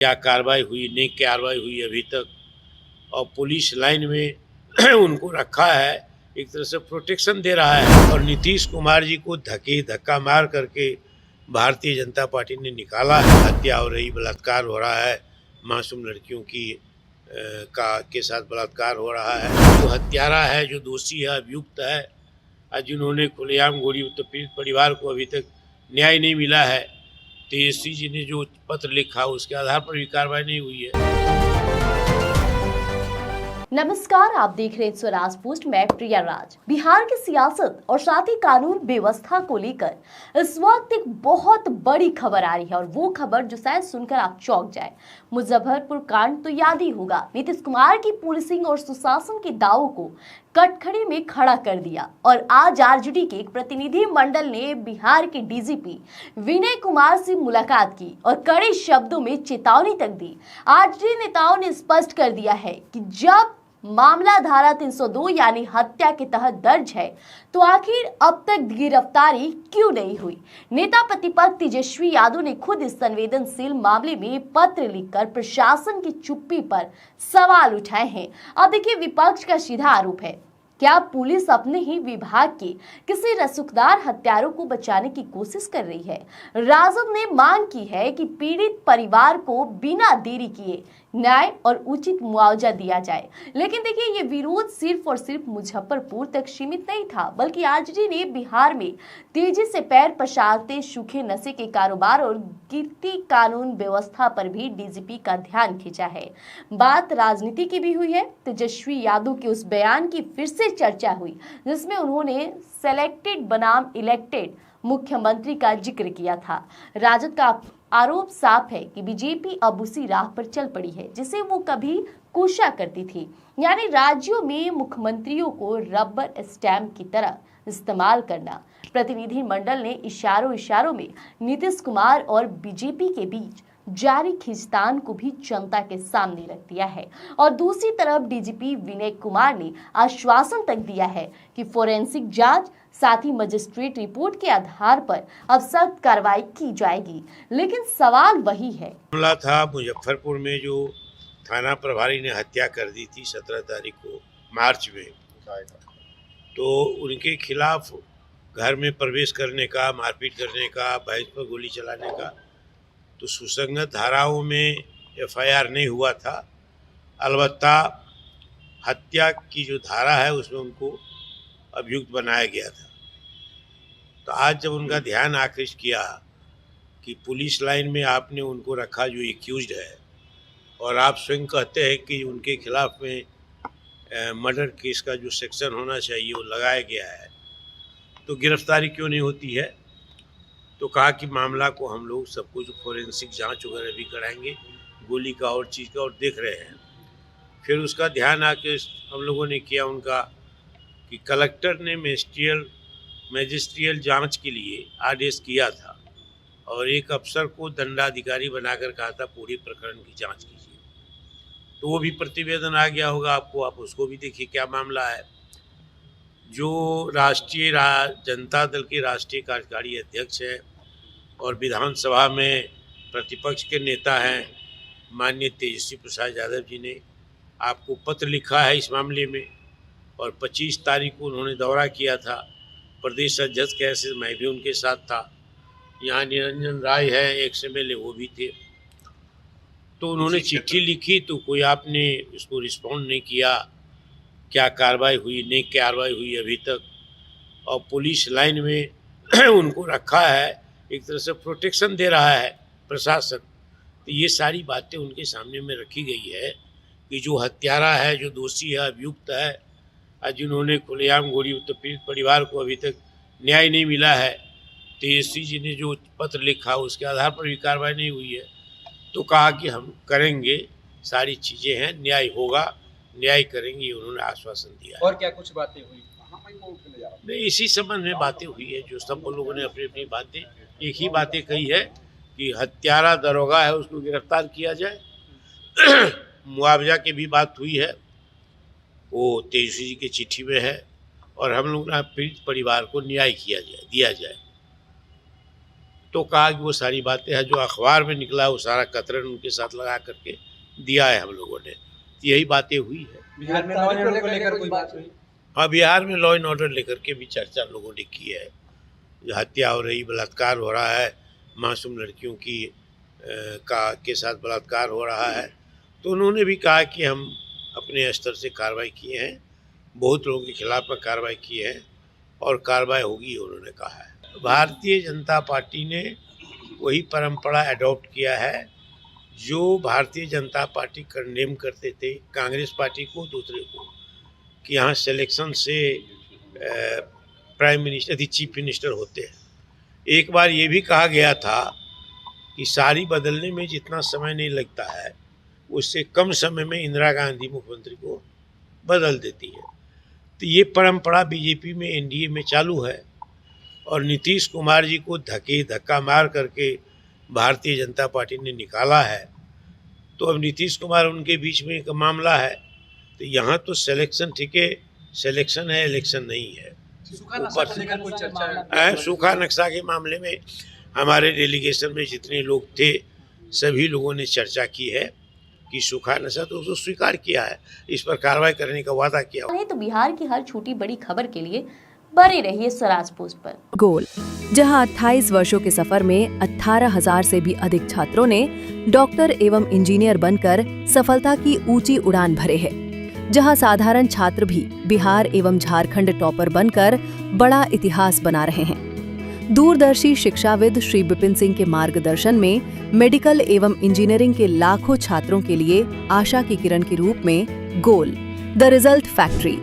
क्या कार्रवाई हुई, नहीं कार्रवाई हुई अभी तक। और पुलिस लाइन में उनको रखा है, एक तरह से प्रोटेक्शन दे रहा है। और नीतीश कुमार जी को धक्का मार करके भारतीय जनता पार्टी ने निकाला है। हत्या हो रही, बलात्कार हो रहा है, मासूम लड़कियों की के साथ बलात्कार हो रहा है। जो हत्यारा है, जो दोषी है, अभियुक्त है, और जिन्होंने खुलेआम गोली, तो पीड़ित परिवार को अभी तक न्याय नहीं मिला है। तेजस्वी जी ने जो पत्र लिखा उसके आधार पर भी कार्रवाई नहीं हुई है। नमस्कार, आप देख रहे हैं स्वराज पोस्ट। मैं प्रिया राज। बिहार की सियासत और साथ ही कानून व्यवस्था को लेकर इस वक्त एक बहुत बड़ी खबर आ रही है, और वो खबर जो शायद सुनकर आप चौंक जाए। मुजफ्फरपुर कांड तो याद ही होगा। नीतीश कुमार की पुलिसिंग और सुशासन के दावों को कटघरे में खड़ा कर दिया। और आज आरजेडी के एक प्रतिनिधि मंडल ने बिहार के डीजीपी विनय कुमार से मुलाकात की और कड़े शब्दों में चेतावनी तक दी। आरजेडी नेताओं ने स्पष्ट कर दिया है कि जब मामला धारा 302 यानी हत्या के तहत दर्ज है, तो आखिर अब तक गिरफ्तारी क्यों नहीं हुई। नेता प्रतिपक्ष तेजस्वी यादव ने खुद इस संवेदनशील मामले में पत्र लिखकर प्रशासन की चुप्पी पर सवाल उठाए हैं। अब देखिए, विपक्ष का सीधा आरोप है, क्या पुलिस अपने ही विभाग के किसी रसूखदार हत्यारों को बचाने की कोशिश कर रही है। राजद ने मांग की है कि पीड़ित परिवार को बिना देरी किए न्याय और उचित मुआवजा दिया जाए। लेकिन देखिए, ये विरोध सिर्फ और सिर्फ मुजफ्फरपुर तक सीमित नहीं था, बल्कि आरजेडी ने बिहार में तेजी से पैर पसारते सूखे नशे के कारोबार और गिरती कानून व्यवस्था पर भी डीजीपी का ध्यान खींचा है। बात राजनीति की भी हुई है। तेजस्वी यादव के उस बयान की फिर से चर्चा हुई, जिसमें उन्होंने सेलेक्टेड बनाम इलेक्टेड मुख्यमंत्री का जिक्र किया था। राजद का आरोप साफ है कि बीजेपी अब उसी राह पर चल पड़ी है जिसे वो कभी कोशिश करती थी, यानी राज्यों में मुख्यमंत्रियों को रबर स्टैम्प की तरह इस्तेमाल करना। प्रतिनिधि मंडल ने इशारों में नीतीश कुमार और बीजेपी के बीच जारी खींचतान को भी जनता के सामने रख दिया है। और दूसरी तरफ डीजीपी विनय कुमार ने आश्वासन तक दिया है कि फोरेंसिक जांच साथ ही मजिस्ट्रेट रिपोर्ट के आधार पर अब सख्त कार्रवाई की जाएगी। लेकिन सवाल वही है, मामला था मुजफ्फरपुर में जो थाना प्रभारी ने हत्या कर दी थी 17 तारीख को मार्च में, तो उनके खिलाफ घर में प्रवेश करने का, मारपीट करने का, भैंस पर गोली चलाने का, तो सुसंगत धाराओं में एफआईआर नहीं हुआ था। अलबत्ता हत्या की जो धारा है उसमें उनको अभियुक्त बनाया गया था। तो आज जब उनका ध्यान आकृष्ट किया कि पुलिस लाइन में आपने उनको रखा जो एक्यूज्ड है, और आप स्वयं कहते हैं कि उनके खिलाफ में मर्डर केस का जो सेक्शन होना चाहिए वो लगाया गया है, तो गिरफ्तारी क्यों नहीं होती है। तो कहा कि मामला को हम लोग सब कुछ फोरेंसिक जांच वगैरह भी कराएंगे, गोली का और चीज़ का, और देख रहे हैं। फिर उसका ध्यान आके हम लोगों ने किया उनका कि कलेक्टर ने मैजिस्ट्रियल जांच के लिए आदेश किया था, और एक अफसर को दंडाधिकारी बनाकर कहा था पूरे प्रकरण की जांच कीजिए। तो वो भी प्रतिवेदन आ गया होगा आपको, आप उसको भी देखिए क्या मामला है। जो राष्ट्रीय जनता दल के राष्ट्रीय कार्यकारी अध्यक्ष हैं और विधानसभा में प्रतिपक्ष के नेता हैं माननीय तेजस्वी प्रसाद यादव जी ने आपको पत्र लिखा है इस मामले में, और 25 तारीख को उन्होंने दौरा किया था। प्रदेश अध्यक्ष कैसे, मैं भी उनके साथ था। यहाँ निरंजन राय है एक्स MLA, वो भी थे। तो उन्होंने चिट्ठी लिखी, तो कोई आपने उसको रिस्पॉन्ड नहीं किया। क्या कार्रवाई हुई, नहीं कार्रवाई हुई अभी तक। और पुलिस लाइन में उनको रखा है, एक तरह से प्रोटेक्शन दे रहा है प्रशासन। तो ये सारी बातें उनके सामने में रखी गई है कि जो हत्यारा है, जो दोषी है, अभियुक्त है, और जिन्होंने खुलेआम गोली, तो पीड़ित परिवार को अभी तक न्याय नहीं मिला है। तेजस्वी जी ने जो पत्र लिखा उसके आधार पर भी कार्रवाई नहीं हुई है। तो कहा कि हम करेंगे, सारी चीज़ें हैं, न्याय होगा, न्याय करेंगे, उन्होंने आश्वासन दिया। और क्या कुछ बातें हुई? नहीं, इसी संबंध में बातें हुई है, जो सब लोगों ने अपनी अपनी बातें, एक ही बातें कही है कि हत्यारा दरोगा है, उसको गिरफ्तार किया जाए। मुआवजा की भी बात हुई है, वो तेजस्वी जी की चिट्ठी में है, और हम लोग पीड़ित परिवार को न्याय दिया जाए। तो कहा कि वो सारी बातें हैं जो अखबार में निकला है वो सारा कतरन उनके साथ लगा करके दिया है हम लोगों ने। यही बातें हुई है। बिहार में लॉ एंड ऑर्डर को लेकर कोई बात हुई? हाँ, बिहार में लॉ एंड ऑर्डर लेकर के भी चर्चा लोगों ने की है। जो हत्या हो रही, बलात्कार हो रहा है, मासूम लड़कियों की के साथ बलात्कार हो रहा है, तो उन्होंने भी कहा कि हम अपने स्तर से कार्रवाई किए हैं, बहुत लोगों के खिलाफ में कार्रवाई की है और कार्रवाई होगी, उन्होंने कहा है। भारतीय जनता पार्टी ने वही परंपरा अडॉप्ट किया है जो भारतीय जनता पार्टी कंडेम करते थे कांग्रेस पार्टी को, दूसरे को, कि यहाँ सिलेक्शन से प्राइम मिनिस्टर चीफ मिनिस्टर होते हैं। एक बार ये भी कहा गया था कि सारी बदलने में जितना समय नहीं लगता है उससे कम समय में इंदिरा गांधी मुख्यमंत्री को बदल देती है। तो ये परंपरा बीजेपी में, एनडीए में चालू है और नीतीश कुमार जी को धक्का मार करके भारतीय जनता पार्टी ने निकाला है। तो अब नीतीश कुमार उनके बीच में एक मामला है। तो यहाँ तो सिलेक्शन ठीक है, सिलेक्शन है, इलेक्शन नहीं है। सूखा नक्शा के मामले में हमारे डेलीगेशन में जितने लोग थे सभी लोगों ने चर्चा की है कि सूखा नशा तो उसको स्वीकार किया है, इस पर कार्रवाई करने का वादा किया। तो बिहार की हर छोटी बड़ी खबर के लिए बने रहिए स्वराज पोस्ट पर। गोल, जहां 28 वर्षों के सफर में 18,000 से भी अधिक छात्रों ने डॉक्टर एवं इंजीनियर बनकर सफलता की ऊंची उड़ान भरे है, जहां साधारण छात्र भी बिहार एवं झारखंड टॉपर बनकर बड़ा इतिहास बना रहे हैं। दूरदर्शी शिक्षाविद श्री विपिन सिंह के मार्गदर्शन में मेडिकल एवं इंजीनियरिंग के लाखों छात्रों के लिए आशा की किरण के रूप में गोल, द रिजल्ट फैक्ट्री